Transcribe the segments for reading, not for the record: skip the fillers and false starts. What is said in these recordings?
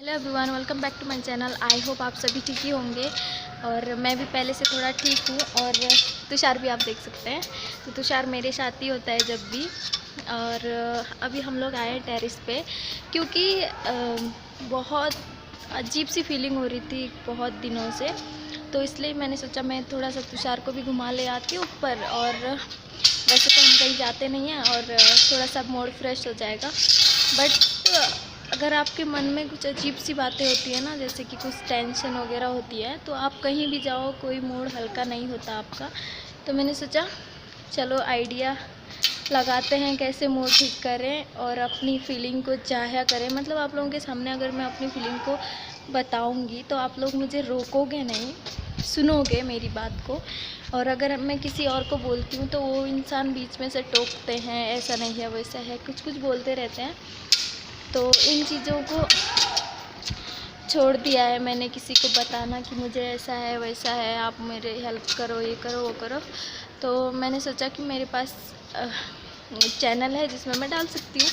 Hello everyone, welcome back to my channel. I hope आप सभी ठीक ही होंगे और मैं भी पहले से थोड़ा ठीक हूँ। और तुषार भी आप देख सकते हैं, तो तुषार मेरे साथ ही होता है जब भी। और अभी हम लोग आए टेरेस पे क्योंकि बहुत अजीब सी फीलिंग हो रही थी बहुत दिनों से, तो इसलिए मैंने सोचा मैं थोड़ा सा तुषार को भी घुमा ले आती हूँ ऊपर। और वैसे तो हम कहीं जाते नहीं हैं और थोड़ा सा मूड फ्रेश हो जाएगा। बट अगर आपके मन में कुछ अजीब सी बातें होती है ना, जैसे कि कुछ टेंशन वगैरह होती है, तो आप कहीं भी जाओ कोई मूड हल्का नहीं होता आपका। तो मैंने सोचा चलो आइडिया लगाते हैं कैसे मूड ठीक करें और अपनी फीलिंग को जाहिर करें। मतलब आप लोगों के सामने अगर मैं अपनी फीलिंग को बताऊंगी तो आप लोग मुझे रोकोगे नहीं, सुनोगे मेरी बात को। और अगर मैं किसी और को बोलती हूँ तो वो इंसान बीच में से टोकते हैं, ऐसा नहीं है वैसा है, कुछ कुछ बोलते रहते हैं। तो इन चीज़ों को छोड़ दिया है मैंने, किसी को बताना कि मुझे ऐसा है वैसा है, आप मेरे हेल्प करो, ये करो वो करो। तो मैंने सोचा कि मेरे पास चैनल है जिसमें मैं डाल सकती हूँ।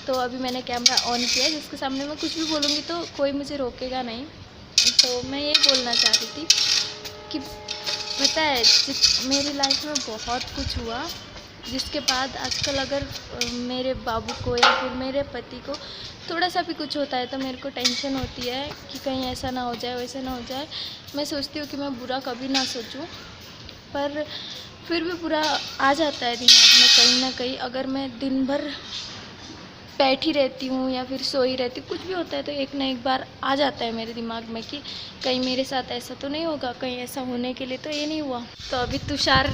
तो अभी मैंने कैमरा ऑन किया है, जिसके सामने मैं कुछ भी बोलूँगी तो कोई मुझे रोकेगा नहीं। तो मैं ये बोलना चाह रही थी कि पता है मेरी लाइफ में बहुत कुछ हुआ, जिसके बाद आजकल अगर मेरे बाबू को या फिर मेरे पति को थोड़ा सा भी कुछ होता है तो मेरे को टेंशन होती है कि कहीं ऐसा ना हो जाए वैसा ना हो जाए। मैं सोचती हूँ कि मैं बुरा कभी ना सोचूं, पर फिर भी बुरा आ जाता है दिमाग में कहीं ना कहीं। अगर मैं दिन भर बैठी रहती हूँ या फिर सोई रहती हूँ, कुछ भी होता है तो एक ना एक बार आ जाता है मेरे दिमाग में कि कहीं मेरे साथ ऐसा तो नहीं होगा, कहीं ऐसा होने के लिए तो ये नहीं हुआ। तो अभी तुषार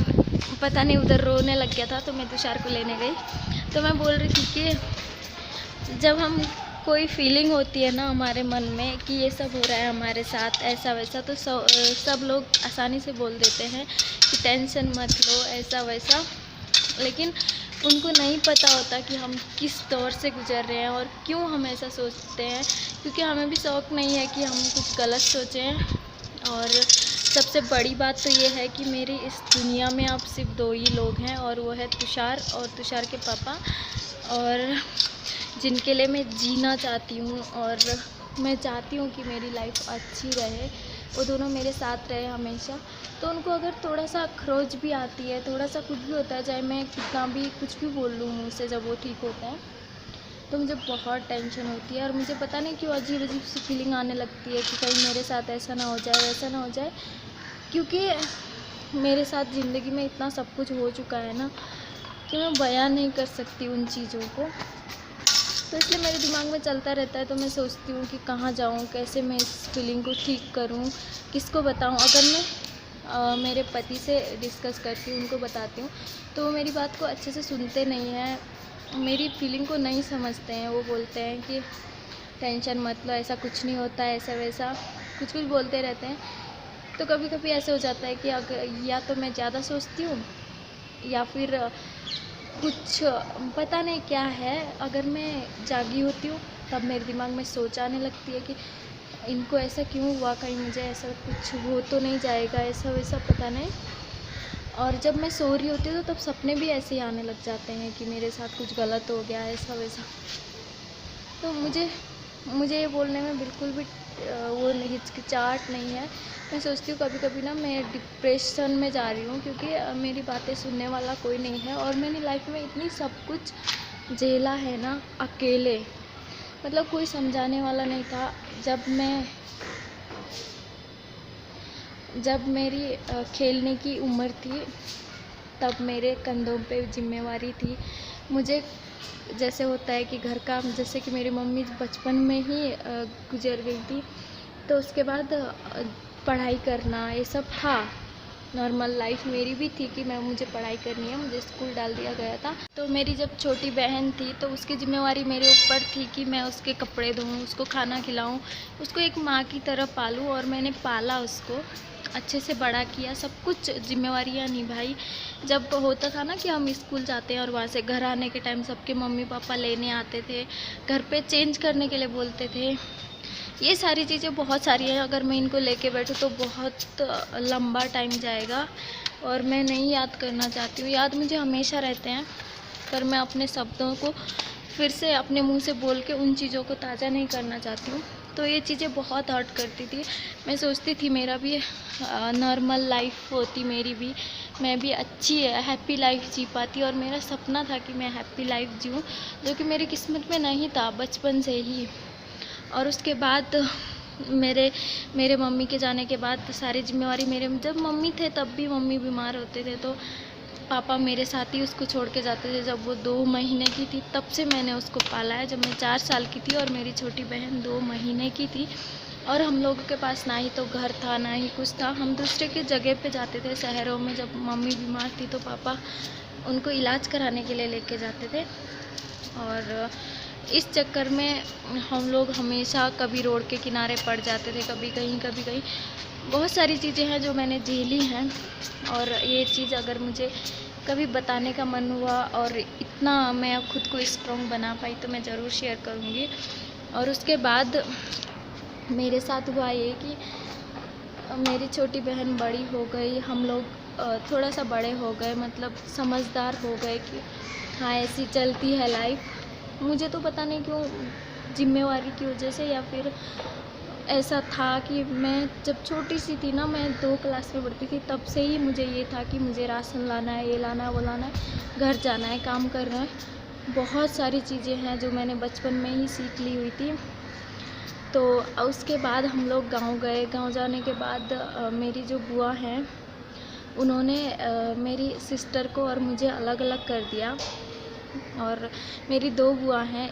पता नहीं उधर रोने लग गया था, तो मैं तुषार को लेने गई। तो मैं बोल रही थी कि जब हम कोई फीलिंग होती है ना हमारे मन में कि ये सब हो रहा है हमारे साथ ऐसा वैसा, तो सब लोग आसानी से बोल देते हैं कि टेंशन मत लो ऐसा वैसा। लेकिन उनको नहीं पता होता कि हम किस दौर से गुजर रहे हैं और क्यों हम ऐसा सोचते हैं, क्योंकि हमें भी शौक़ नहीं है कि हम कुछ गलत सोचें। और सबसे बड़ी बात तो ये है कि मेरी इस दुनिया में अब सिर्फ 2 ही लोग हैं, और वो है तुषार और तुषार के पापा, और जिनके लिए मैं जीना चाहती हूँ। और मैं चाहती हूँ कि मेरी लाइफ अच्छी रहे, वो दोनों मेरे साथ रहे हमेशा। तो उनको अगर थोड़ा सा खरोच भी आती है, थोड़ा सा कुछ भी होता है, चाहे मैं कितना भी कुछ भी बोल लूँ मुँह से, जब वो ठीक होता है तो मुझे बहुत टेंशन होती है। और मुझे पता नहीं क्यों अजीब अजीब सी फीलिंग आने लगती है कि कहीं मेरे साथ ऐसा ना हो जाए वैसा ना हो जाए, क्योंकि मेरे साथ ज़िंदगी में इतना सब कुछ हो चुका है ना कि मैं बयान नहीं कर सकती उन चीज़ों को। तो इसलिए मेरे दिमाग में चलता रहता है। तो मैं सोचती हूँ कि कहाँ जाऊँ, कैसे मैं इस फीलिंग को ठीक करूँ, किसको बताऊँ। अगर मैं मेरे पति से डिस्कस करती हूँ, उनको बताती हूँ, तो वो मेरी बात को अच्छे से सुनते नहीं हैं, मेरी फीलिंग को नहीं समझते हैं। वो बोलते हैं कि टेंशन मत लो, ऐसा कुछ नहीं होता है, ऐसा वैसा कुछ कुछ बोलते रहते हैं। तो कभी कभी ऐसे हो जाता है कि अगर या तो मैं ज़्यादा सोचती हूँ या फिर कुछ पता नहीं क्या है, अगर मैं जागी होती हूँ तब मेरे दिमाग में सोच आने लगती है कि इनको ऐसा क्यों हुआ, कहीं मुझे ऐसा कुछ हो तो नहीं जाएगा, ऐसा वैसा पता नहीं। और जब मैं सो रही होती हूँ तो तब सपने भी ऐसे ही आने लग जाते हैं कि मेरे साथ कुछ गलत हो गया, ऐसा वैसा। तो मुझे ये बोलने में बिल्कुल भी वो हिचकिचाहट नहीं है। मैं सोचती हूँ कभी कभी ना मैं डिप्रेशन में जा रही हूँ, क्योंकि मेरी बातें सुनने वाला कोई नहीं है। और मैंने लाइफ में इतनी सब कुछ झेला है ना अकेले, मतलब कोई समझाने वाला नहीं था। जब मेरी खेलने की उम्र थी तब मेरे कंधों पे जिम्मेवारी थी। मुझे जैसे होता है कि घर का, जैसे कि मेरी मम्मी बचपन में ही गुजर गई थी, तो उसके बाद पढ़ाई करना ये सब था। नॉर्मल लाइफ मेरी भी थी कि मुझे पढ़ाई करनी है, मुझे स्कूल डाल दिया गया था। तो मेरी जब छोटी बहन थी तो उसकी ज़िम्मेवारी मेरे ऊपर थी कि मैं उसके कपड़े धोऊँ, उसको खाना खिलाऊँ, उसको एक माँ की तरह पालूँ। और मैंने पाला उसको, अच्छे से बड़ा किया, सब कुछ जिम्मेवारियाँ निभाई। जब होता था ना कि हम स्कूल जाते हैं और वहाँ से घर आने के टाइम सबके मम्मी पापा लेने आते थे, घर पे चेंज करने के लिए बोलते थे, ये सारी चीज़ें बहुत सारी हैं। अगर मैं इनको लेके बैठूँ तो बहुत लंबा टाइम जाएगा और मैं नहीं याद करना चाहती हूँ। याद मुझे हमेशा रहते हैं, पर मैं अपने शब्दों को फिर से अपने मुंह से बोल के उन चीज़ों को ताज़ा नहीं करना चाहती हूँ। तो ये चीज़ें बहुत हर्ट करती थी। मैं सोचती थी मेरा भी नॉर्मल लाइफ होती, मेरी भी, मैं भी अच्छी हैप्पी लाइफ जी पाती, और मेरा सपना था कि मैं हैप्पी लाइफ जीऊँ, जो कि मेरी किस्मत में नहीं था बचपन से ही। और उसके बाद मेरे मम्मी के जाने के बाद सारी जिम्मेवारी जब मम्मी थे तब भी मम्मी बीमार होते थे तो पापा मेरे साथ ही उसको छोड़ के जाते थे। जब वो 2 महीने की थी तब से मैंने उसको पाला है, जब मैं 4 साल की थी और मेरी छोटी बहन 2 महीने की थी। और हम लोगों के पास ना ही तो घर था ना ही कुछ था, हम दूसरे के जगह पे जाते थे शहरों में। जब मम्मी बीमार थी तो पापा उनको इलाज कराने के लिए लेके जाते थे, और इस चक्कर में हम लोग हमेशा कभी रोड के किनारे पड़ जाते थे, कभी कहीं। बहुत सारी चीज़ें हैं जो मैंने झेली हैं, और ये चीज़ अगर मुझे कभी बताने का मन हुआ और इतना मैं खुद को स्ट्रॉन्ग बना पाई तो मैं ज़रूर शेयर करूँगी। और उसके बाद मेरे साथ हुआ ये कि मेरी छोटी बहन बड़ी हो गई, हम लोग थोड़ा सा बड़े हो गए, मतलब समझदार हो गए कि हाँ ऐसी चलती है लाइफ। मुझे तो पता नहीं क्यों, जिम्मेवारी की वजह से या फिर ऐसा था कि मैं जब छोटी सी थी ना, मैं 2 क्लास में पढ़ती थी, तब से ही मुझे ये था कि मुझे राशन लाना है, ये लाना है, वो लाना है, घर जाना है, काम करना है। बहुत सारी चीज़ें हैं जो मैंने बचपन में ही सीख ली हुई थी। तो उसके बाद हम लोग गांव गए। गांव जाने के बाद मेरी जो बुआ हैं उन्होंने मेरी सिस्टर को और मुझे अलग अलग कर दिया। और मेरी 2 बुआ हैं,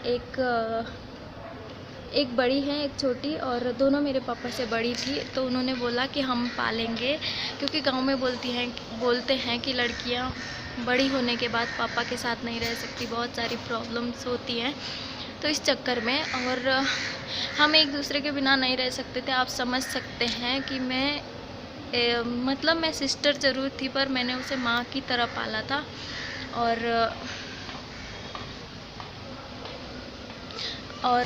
एक बड़ी है एक छोटी, और दोनों मेरे पापा से बड़ी थी। तो उन्होंने बोला कि हम पालेंगे, क्योंकि गांव में बोलते हैं कि लड़कियां बड़ी होने के बाद पापा के साथ नहीं रह सकती, बहुत सारी प्रॉब्लम्स होती हैं। तो इस चक्कर में और हम एक दूसरे के बिना नहीं रह सकते थे। आप समझ सकते हैं कि मतलब मैं सिस्टर ज़रूर थी, पर मैंने उसे माँ की तरह पाला था। और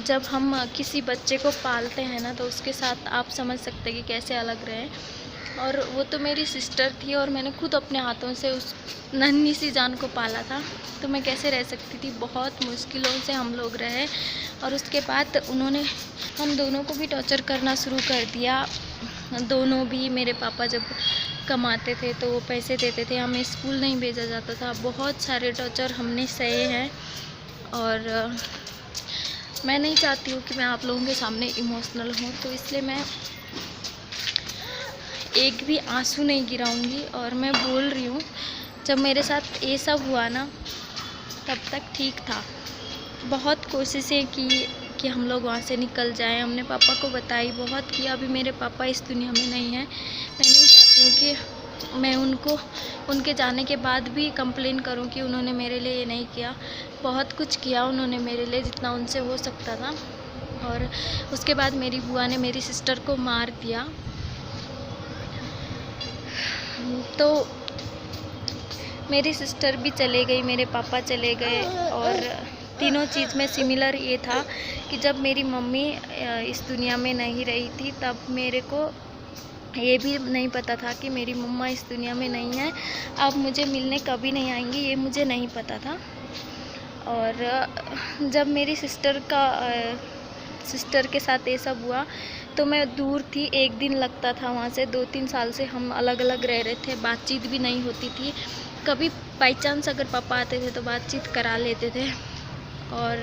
जब हम किसी बच्चे को पालते हैं ना, तो उसके साथ आप समझ सकते हैं कि कैसे अलग रहें। और वो तो मेरी सिस्टर थी, और मैंने खुद अपने हाथों से उस नन्ही सी जान को पाला था, तो मैं कैसे रह सकती थी। बहुत मुश्किलों से हम लोग रहे, और उसके बाद उन्होंने हम दोनों को भी टॉर्चर करना शुरू कर दिया। दोनों भी, मेरे पापा जब कमाते थे तो वो पैसे देते थे, हमें स्कूल नहीं भेजा जाता था। बहुत सारे टॉर्चर हमने सहे हैं, और मैं नहीं चाहती हूँ कि मैं आप लोगों के सामने इमोशनल हूँ, तो इसलिए मैं एक भी आंसू नहीं गिराऊंगी। और मैं बोल रही हूँ, जब मेरे साथ ये सब हुआ ना, तब तक ठीक था। बहुत कोशिशें की कि हम लोग वहाँ से निकल जाएं, हमने पापा को बताई, बहुत किया। अभी मेरे पापा इस दुनिया में नहीं हैं। मैं नहीं चाहती हूँ कि मैं उनके जाने के बाद भी कंप्लेन करूँ कि उन्होंने मेरे लिए ये नहीं किया। बहुत कुछ किया उन्होंने मेरे लिए, जितना उनसे हो सकता था। और उसके बाद मेरी बुआ ने मेरी सिस्टर को मार दिया। तो मेरी सिस्टर भी चले गई, मेरे पापा चले गए। और तीनों चीज़ में सिमिलर ये था कि जब मेरी मम्मी इस दुनिया में नहीं रही थी, तब मेरे को ये भी नहीं पता था कि मेरी मम्मा इस दुनिया में नहीं है, अब मुझे मिलने कभी नहीं आएंगी, ये मुझे नहीं पता था। और जब मेरी सिस्टर के साथ ये सब हुआ, तो मैं दूर थी। एक दिन लगता था वहाँ से। 2-3 साल से हम अलग अलग रह रहे थे, बातचीत भी नहीं होती थी। कभी बाई चांस अगर पापा आते थे तो बातचीत करा लेते थे। और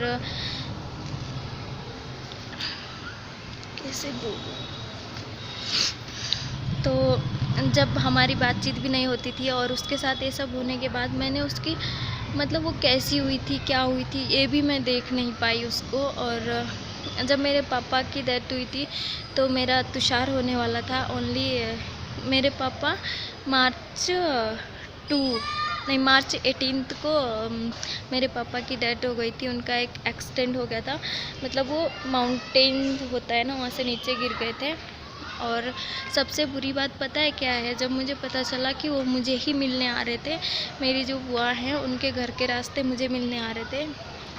कैसे बोलूं, तो जब हमारी बातचीत भी नहीं होती थी, और उसके साथ ये सब होने के बाद मैंने उसकी, मतलब वो कैसी हुई थी, क्या हुई थी, ये भी मैं देख नहीं पाई उसको। और जब मेरे पापा की डेथ हुई थी तो मेरा तुषार होने वाला था। मेरे पापा मार्च 18 को मेरे पापा की डेथ हो गई थी। उनका एक एक्सीडेंट हो गया था, मतलब वो माउंटेन होता है ना, वहाँ से नीचे गिर गए थे। और सबसे बुरी बात पता है क्या है, जब मुझे पता चला कि वो मुझे ही मिलने आ रहे थे, मेरी जो बुआ हैं उनके घर के रास्ते मुझे मिलने आ रहे थे,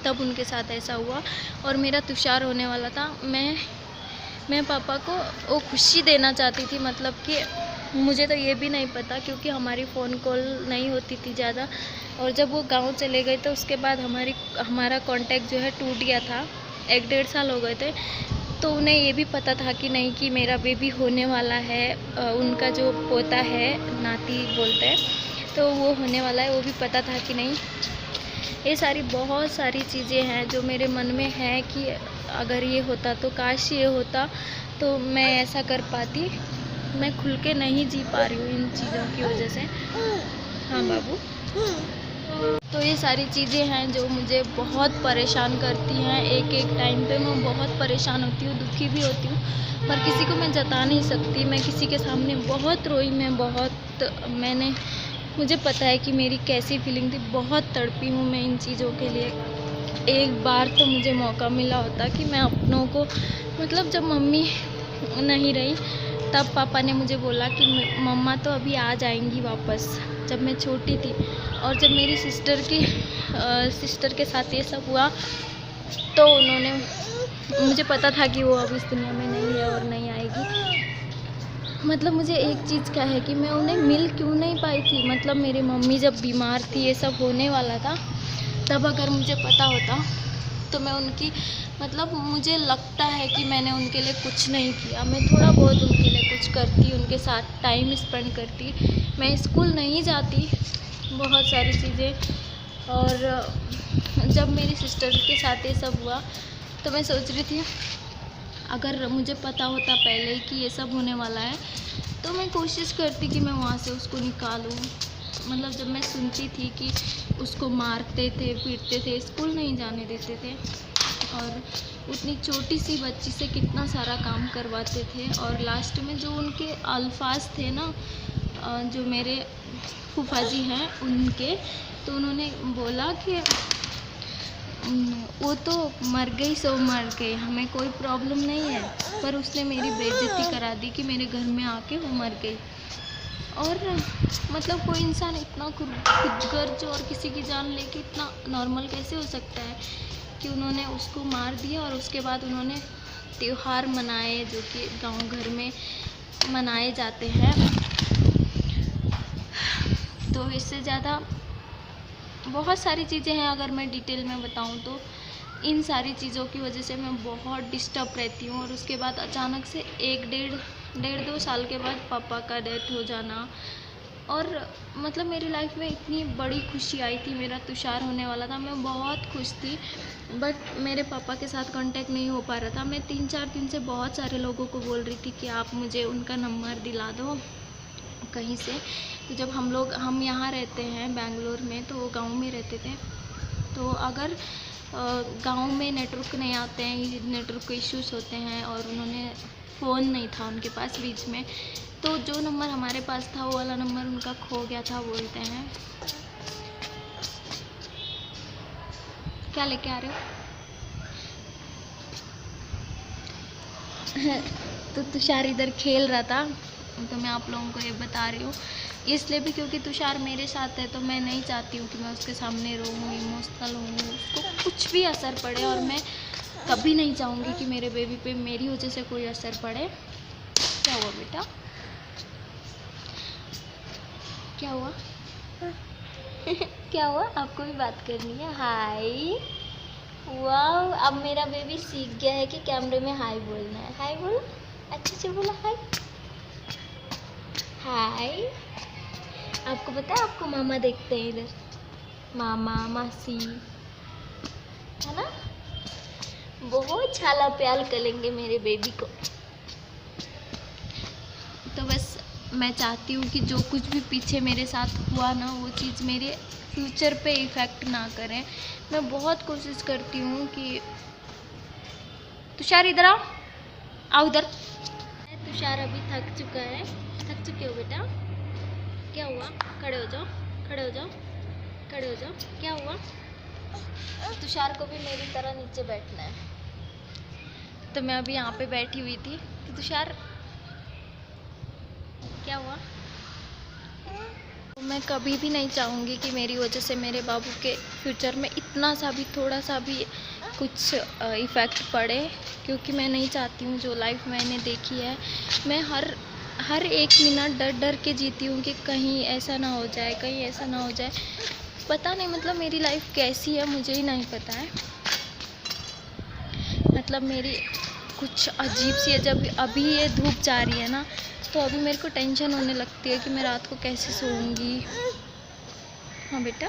तब उनके साथ ऐसा हुआ। और मेरा तुषार होने वाला था। मैं पापा को वो खुशी देना चाहती थी, मतलब कि मुझे तो ये भी नहीं पता, क्योंकि हमारी फ़ोन कॉल नहीं होती थी ज़्यादा। और जब वो गांव चले गए तो उसके बाद हमारा कांटेक्ट जो है टूट गया था। 1-1.5 साल हो गए थे। तो उन्हें ये भी पता था कि नहीं कि मेरा बेबी होने वाला है, उनका जो पोता है, नाती बोलते हैं, तो वो होने वाला है, वो भी पता था कि नहीं। ये सारी बहुत सारी चीज़ें हैं जो मेरे मन में है कि अगर ये होता तो काश ये होता तो मैं ऐसा कर पाती। मैं खुल के नहीं जी पा रही हूँ इन चीज़ों की वजह से। हाँ बाबू। तो ये सारी चीज़ें हैं जो मुझे बहुत परेशान करती हैं। एक एक टाइम पे मैं बहुत परेशान होती हूँ, दुखी भी होती हूँ, पर किसी को मैं जता नहीं सकती। मैं किसी के सामने बहुत रोई, मुझे पता है कि मेरी कैसी फीलिंग थी, बहुत तड़पी हूँ मैं इन चीज़ों के लिए। एक बार तो मुझे मौका मिला होता कि मैं अपनों को, मतलब जब मम्मी नहीं रही तब पापा ने मुझे बोला कि मम्मा तो अभी आ जाएंगी वापस, जब मैं छोटी थी। और जब मेरी सिस्टर के साथ ये सब हुआ तो उन्होंने, मुझे पता था कि वो अब इस दुनिया में नहीं है और नहीं आएगी। मतलब मुझे एक चीज़ का है कि मैं उन्हें मिल क्यों नहीं पाई थी। मतलब मेरी मम्मी जब बीमार थी, ये सब होने वाला था, तब अगर मुझे पता होता तो मैं उनकी, मतलब मुझे लगता है कि मैंने उनके लिए कुछ नहीं किया। मैं थोड़ा बहुत उनके लिए कुछ करती, उनके साथ टाइम स्पेंड करती, मैं स्कूल नहीं जाती, बहुत सारी चीज़ें। और जब मेरी सिस्टर के साथ ये सब हुआ तो मैं सोच रही थी अगर मुझे पता होता पहले ही कि ये सब होने वाला है तो मैं कोशिश करती कि मैं वहाँ से उसको निकालूं। मतलब जब मैं सुनती थी कि उसको मारते थे, पीटते थे, स्कूल नहीं जाने देते थे, और उतनी छोटी सी बच्ची से कितना सारा काम करवाते थे, और लास्ट में जो उनके अल्फाज थे ना, जो मेरे फूफा जी हैं उनके, तो उन्होंने बोला कि वो तो मर गई सो मर गई, हमें कोई प्रॉब्लम नहीं है, पर उसने मेरी बेइज्जती करा दी कि मेरे घर में आके वो मर गई। और मतलब कोई इंसान इतना खुदगर्ज और किसी की जान लेके इतना नॉर्मल कैसे हो सकता है कि उन्होंने उसको मार दिया। और उसके बाद उन्होंने त्योहार मनाए जो कि गांव घर में मनाए जाते हैं। तो इससे ज़्यादा बहुत सारी चीज़ें हैं, अगर मैं डिटेल में बताऊं तो इन सारी चीज़ों की वजह से मैं बहुत डिस्टर्ब रहती हूँ। और उसके बाद अचानक से डेढ़ 2 साल के बाद पापा का डेथ हो जाना, और मतलब मेरी लाइफ में इतनी बड़ी खुशी आई थी, मेरा तुषार होने वाला था, मैं बहुत खुश थी, बट मेरे पापा के साथ कांटेक्ट नहीं हो पा रहा था। मैं 3-4 दिन से बहुत सारे लोगों को बोल रही थी कि आप मुझे उनका नंबर दिला दो कहीं से। तो जब हम यहाँ रहते हैं बेंगलोर में, तो वो गाँव में रहते थे, तो अगर गांव में नेटवर्क नहीं आते हैं, नेटवर्क इश्यूज़ होते हैं, और उन्होंने फ़ोन नहीं था उनके पास बीच में, तो जो नंबर हमारे पास था वो वाला नंबर उनका खो गया था बोलते हैं। क्या लेके आ रहे हो? तो तुषार इधर खेल रहा था, तो मैं आप लोगों को ये बता रही हूँ, इसलिए भी क्योंकि तुषार मेरे साथ है, तो मैं नहीं चाहती हूँ कि मैं उसके सामने रोऊँ, इमोशनल हूँ, उसको कुछ भी असर पड़े। और मैं कभी नहीं चाहूँगी कि मेरे बेबी पे मेरी वजह से कोई असर पड़े। क्या हुआ बेटा? क्या हुआ? क्या हुआ? आपको भी बात करनी है? हाय, वाह, अब मेरा बेबी सीख गया है कि कैमरे में हाय बोलना है। हाय बोलो, अच्छे से बोला हाय। हाय। आपको पता है, आपको मामा देखते हैं इधर, मामा मासी, है ना? बहुत छाला प्यार करेंगे मेरे बेबी को। तो बस मैं चाहती हूँ कि जो कुछ भी पीछे मेरे साथ हुआ ना, वो चीज़ मेरे फ्यूचर पे इफ़ेक्ट ना करें। मैं बहुत कोशिश करती हूँ कि तुषार इधर आओ इधर। तुषार अभी थक चुका है। थक चुके हो बेटा? क्या हुआ? खड़े हो जाओ, खड़े हो जाओ, खड़े हो जाओ। क्या हुआ? तुषार को भी मेरी तरह नीचे बैठना है, तो मैं अभी यहाँ पे बैठी हुई थी। तो तुषार, क्या हुआ? मैं कभी भी नहीं चाहूँगी कि मेरी वजह से मेरे बाबू के फ्यूचर में इतना सा भी, थोड़ा सा भी कुछ इफ़ेक्ट पड़े, क्योंकि मैं नहीं चाहती हूँ। जो लाइफ मैंने देखी है, मैं हर एक मिनट डर डर के जीती हूँ कि कहीं ऐसा ना हो जाए, कहीं ऐसा ना हो जाए। पता नहीं, मतलब मेरी लाइफ कैसी है मुझे ही नहीं पता है। मतलब मेरी कुछ अजीब सी है। जब अभी ये धूप जा रही है ना, तो अभी मेरे को टेंशन होने लगती है कि मैं रात को कैसे सोऊंगी। हाँ बेटा,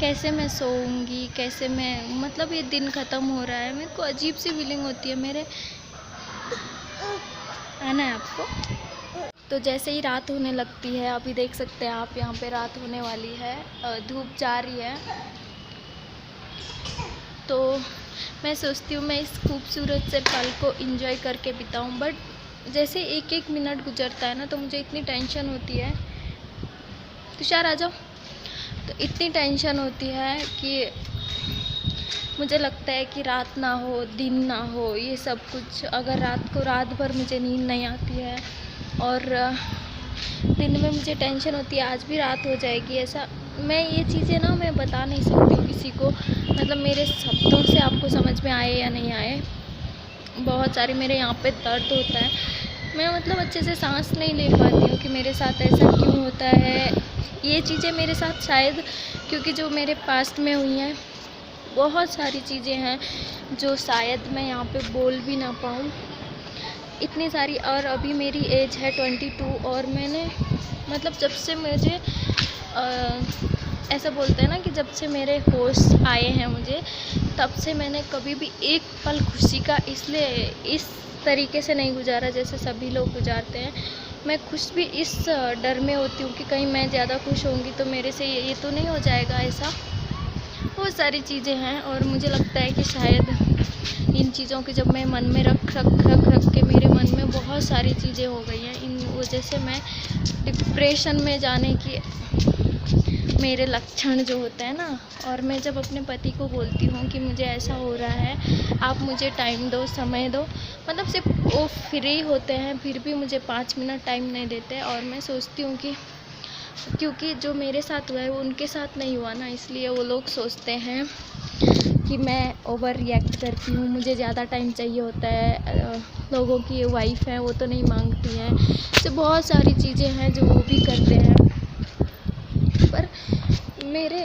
कैसे मैं सोऊंगी, कैसे मैं, मतलब ये दिन ख़त्म हो रहा है, मेरे को अजीब सी फीलिंग होती है। मेरे आना है आपको। तो जैसे ही रात होने लगती है, अभी देख सकते हैं आप यहाँ पे रात होने वाली है, धूप जा रही है। तो मैं सोचती हूँ मैं इस खूबसूरत से पल को एंजॉय करके बिताऊँ, बट जैसे एक एक मिनट गुजरता है ना, तो मुझे इतनी टेंशन होती है। तुषार आ जाओ। तो इतनी टेंशन होती है कि मुझे लगता है कि रात ना हो, दिन ना हो, ये सब कुछ। अगर रात भर मुझे नींद नहीं आती है, और दिन में मुझे टेंशन होती है आज भी रात हो जाएगी। ऐसा मैं ये चीज़ें ना मैं बता नहीं सकती हूँ किसी को, मतलब मेरे शब्दों से आपको समझ में आए या नहीं आए। बहुत सारी मेरे यहाँ पे दर्द होता है, मैं मतलब अच्छे से सांस नहीं ले पाती हूँ कि मेरे साथ ऐसा क्यों होता है। ये चीज़ें मेरे साथ शायद क्योंकि जो मेरे पास्ट में हुई हैं, बहुत सारी चीज़ें हैं जो शायद मैं यहाँ पे बोल भी ना पाऊँ, इतनी सारी। और अभी मेरी एज है 22, और मैंने मतलब जब से मुझे ऐसा बोलते हैं ना कि जब से मेरे होश आए हैं मुझे, तब से मैंने कभी भी एक पल खुशी का इसलिए इस तरीके से नहीं गुजारा जैसे सभी लोग गुजारते हैं। मैं खुश भी इस डर में होती हूँ कि कहीं मैं ज़्यादा खुश होंगी तो मेरे से ये तो नहीं हो जाएगा ऐसा। बहुत सारी चीज़ें हैं, और मुझे लगता है कि शायद इन चीज़ों की जब मैं मन में रख के मेरे मन में बहुत सारी चीज़ें हो गई हैं, इन वजह से मैं डिप्रेशन में जाने की मेरे लक्षण जो होते हैं ना। और मैं जब अपने पति को बोलती हूँ कि मुझे ऐसा हो रहा है, आप मुझे टाइम दो, समय दो, मतलब सिर्फ वो फ्री होते हैं फिर भी मुझे 5 मिनट टाइम नहीं देते। और मैं सोचती हूँ कि क्योंकि जो मेरे साथ हुआ है वो उनके साथ नहीं हुआ ना, इसलिए वो लोग सोचते हैं कि मैं ओवर रिएक्ट करती हूँ, मुझे ज़्यादा टाइम चाहिए होता है। लोगों की वाइफ है वो तो नहीं मांगती हैं, तो बहुत सारी चीज़ें हैं जो वो भी करते हैं। पर मेरे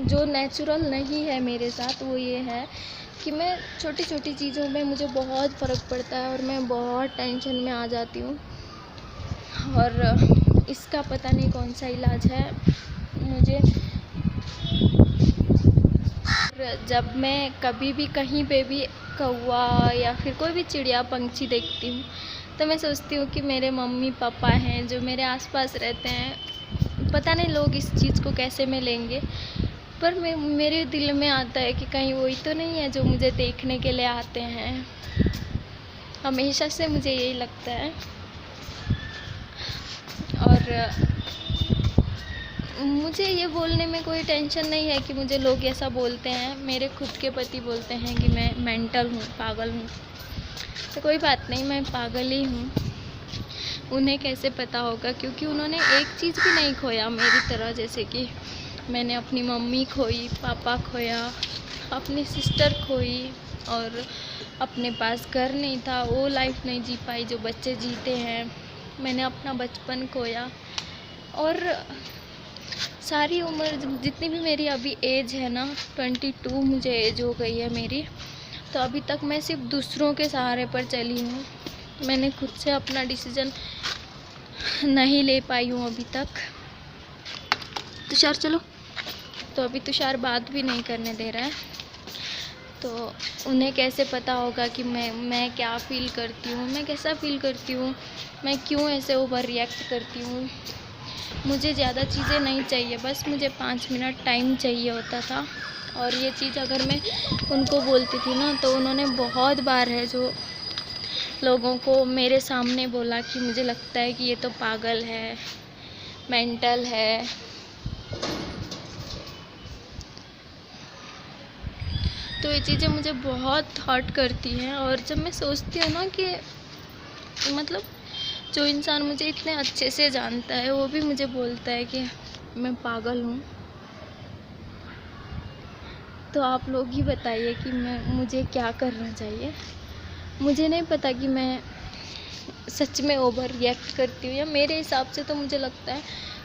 जो नेचुरल नहीं है मेरे साथ वो ये है कि मैं छोटी छोटी चीज़ों में मुझे बहुत फ़र्क पड़ता है, और मैं बहुत टेंशन में आ जाती हूँ। और इसका पता नहीं कौन सा इलाज है मुझे। जब मैं कभी भी कहीं पे भी कौवा या फिर कोई भी चिड़िया पंछी देखती हूँ, तो मैं सोचती हूँ कि मेरे मम्मी पापा हैं जो मेरे आसपास रहते हैं। पता नहीं लोग इस चीज़ को कैसे में लेंगे, पर मेरे दिल में आता है कि कहीं वही तो नहीं है जो मुझे देखने के लिए आते हैं। हमेशा से मुझे यही लगता है। और मुझे ये बोलने में कोई टेंशन नहीं है कि मुझे लोग ऐसा बोलते हैं। मेरे खुद के पति बोलते हैं कि मैं मेंटल हूँ, पागल हूँ, तो कोई बात नहीं, मैं पागल ही हूँ। उन्हें कैसे पता होगा, क्योंकि उन्होंने एक चीज़ भी नहीं खोया मेरी तरह। जैसे कि मैंने अपनी मम्मी खोई, पापा खोया, अपनी सिस्टर खोई, और अपने पास घर नहीं था, वो लाइफ नहीं जी पाई जो बच्चे जीते हैं। मैंने अपना बचपन खोया, और सारी उम्र जितनी भी मेरी अभी एज है ना, 22 मुझे एज हो गई है मेरी, तो अभी तक मैं सिर्फ दूसरों के सहारे पर चली हूँ। मैंने खुद से अपना डिसीज़न नहीं ले पाई हूँ अभी तक। तुषार चलो। तो अभी तुषार बात भी नहीं करने दे रहा है, तो उन्हें कैसे पता होगा कि मैं क्या फ़ील करती हूँ, मैं कैसा फ़ील करती हूँ, मैं क्यों ऐसे ओवर रिएक्ट करती हूँ। मुझे ज़्यादा चीज़ें नहीं चाहिए, बस मुझे 5 मिनट टाइम चाहिए होता था। और ये चीज़ अगर मैं उनको बोलती थी ना, तो उन्होंने बहुत बार है जो लोगों को मेरे सामने बोला कि मुझे लगता है कि ये तो पागल है, मेंटल है। तो ये चीज़ें मुझे बहुत हर्ट करती हैं। और जब मैं सोचती हूँ ना कि मतलब जो इंसान मुझे इतने अच्छे से जानता है वो भी मुझे बोलता है कि मैं पागल हूँ, तो आप लोग ही बताइए कि मुझे क्या करना चाहिए। मुझे नहीं पता कि मैं सच में ओवर रिएक्ट करती हूँ, या मेरे हिसाब से तो मुझे लगता है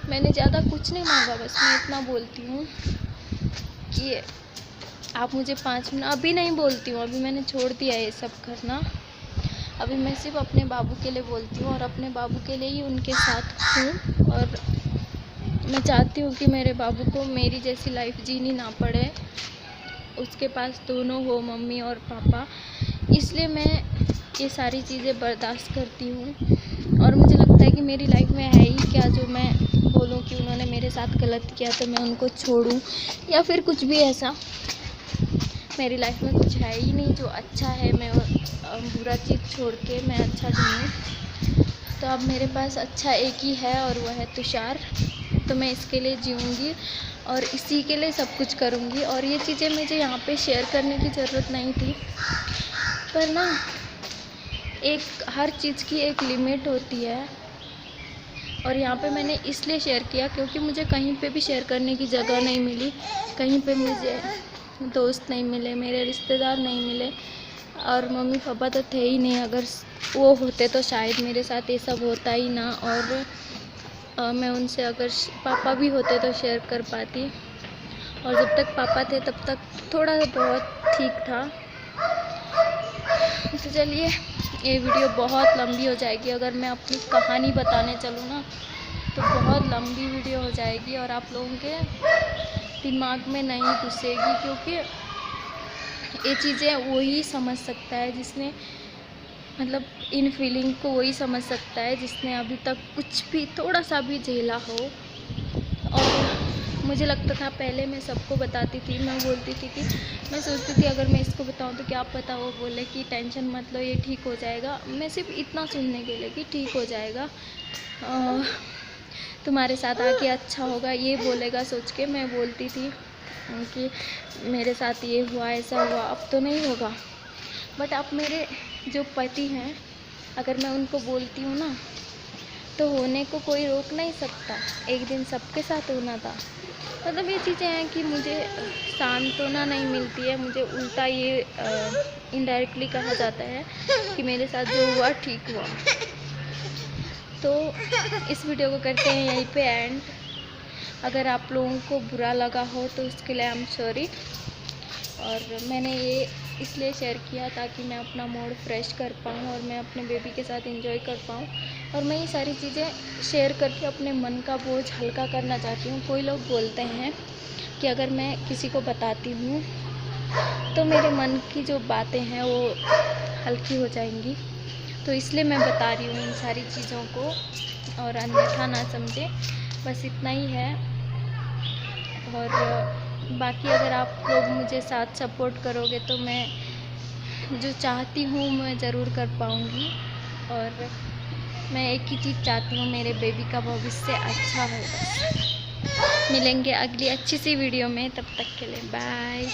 मैंने ज़्यादा कुछ नहीं मांगा, बस मैं इतना बोलती हूँ कि आप मुझे 5 मिनट अभी नहीं बोलती हूँ, अभी मैंने छोड़ दिया ये सब करना। अभी मैं सिर्फ अपने बाबू के लिए बोलती हूँ और अपने बाबू के लिए ही उनके साथ हूँ। और मैं चाहती हूँ कि मेरे बाबू को मेरी जैसी लाइफ जीनी ना पड़े, उसके पास दोनों हो, मम्मी और पापा। इसलिए मैं ये सारी चीज़ें बर्दाश्त करती हूँ। और मुझे लगता है कि मेरी लाइफ में है ही क्या जो मैं बोलूँ कि उन्होंने मेरे साथ गलत किया तो मैं उनको छोड़ूँ, या फिर कुछ भी ऐसा। मेरी लाइफ में कुछ है ही नहीं जो अच्छा है, मैं बुरा चीज़ छोड़ के मैं अच्छा जीऊँ। तो अब मेरे पास अच्छा एक ही है और वो है तुषार। तो मैं इसके लिए जीऊँगी और इसी के लिए सब कुछ करूँगी। और ये चीज़ें मुझे यहाँ पे शेयर करने की ज़रूरत नहीं थी, पर ना एक हर चीज़ की एक लिमिट होती है। और यहाँ पे मैंने इसलिए शेयर किया क्योंकि मुझे कहीं पे भी शेयर करने की जगह नहीं मिली, कहीं पे मुझे दोस्त नहीं मिले, मेरे रिश्तेदार नहीं मिले, और मम्मी पापा तो थे ही नहीं। अगर वो होते तो शायद मेरे साथ ये सब होता ही ना। और मैं उनसे अगर पापा भी होते तो शेयर कर पाती। और जब तक पापा थे तब तक थोड़ा बहुत ठीक था। तो चलिए, ये वीडियो बहुत लंबी हो जाएगी। अगर मैं अपनी कहानी बताने चलूँ ना तो बहुत लंबी वीडियो हो जाएगी और आप लोगों के दिमाग में नहीं घुसेगी, क्योंकि ये चीज़ें वही समझ सकता है जिसने, मतलब इन फीलिंग को वही समझ सकता है जिसने अभी तक कुछ भी थोड़ा सा भी झेला हो। और मुझे लगता था पहले मैं सबको बताती थी, मैं बोलती थी कि मैं सोचती थी अगर मैं इसको बताऊं तो क्या पता वो बोले कि टेंशन मत लो, ये ठीक हो जाएगा। मैं सिर्फ इतना सुनने के लिए कि ठीक हो जाएगा, तुम्हारे साथ आके अच्छा होगा, ये बोलेगा सोच के मैं बोलती थी कि मेरे साथ ये हुआ, ऐसा हुआ। अब तो नहीं होगा। बट अब मेरे जो पति हैं, अगर मैं उनको बोलती हूँ ना तो होने को कोई रोक नहीं सकता। एक दिन सबके साथ होना था। मतलब ये चीज़ें हैं कि मुझे सांत्वना नहीं मिलती है, मुझे उल्टा ये इनडायरेक्टली कहा जाता है कि मेरे साथ जो हुआ ठीक हुआ। तो इस वीडियो को करते हैं यहीं पे एंड। अगर आप लोगों को बुरा लगा हो तो उसके लिए आई एम सॉरी। और मैंने ये इसलिए शेयर किया ताकि मैं अपना मूड फ्रेश कर पाऊँ और मैं अपने बेबी के साथ एंजॉय कर पाऊँ। और मैं ये सारी चीज़ें शेयर करके अपने मन का बोझ हल्का करना चाहती हूँ। कोई लोग बोलते हैं कि अगर मैं किसी को बताती हूँ तो मेरे मन की जो बातें हैं वो हल्की हो जाएंगी, तो इसलिए मैं बता रही हूँ इन सारी चीज़ों को, और अन्यथा ना समझे। बस इतना ही है। और बाकी अगर आप लोग मुझे साथ सपोर्ट करोगे तो मैं जो चाहती हूँ मैं ज़रूर कर पाऊँगी। और मैं एक ही चीज़ चाहती हूँ, मेरे बेबी का भविष्य अच्छा हो। बस मिलेंगे अगली अच्छी सी वीडियो में, तब तक के लिए बाय।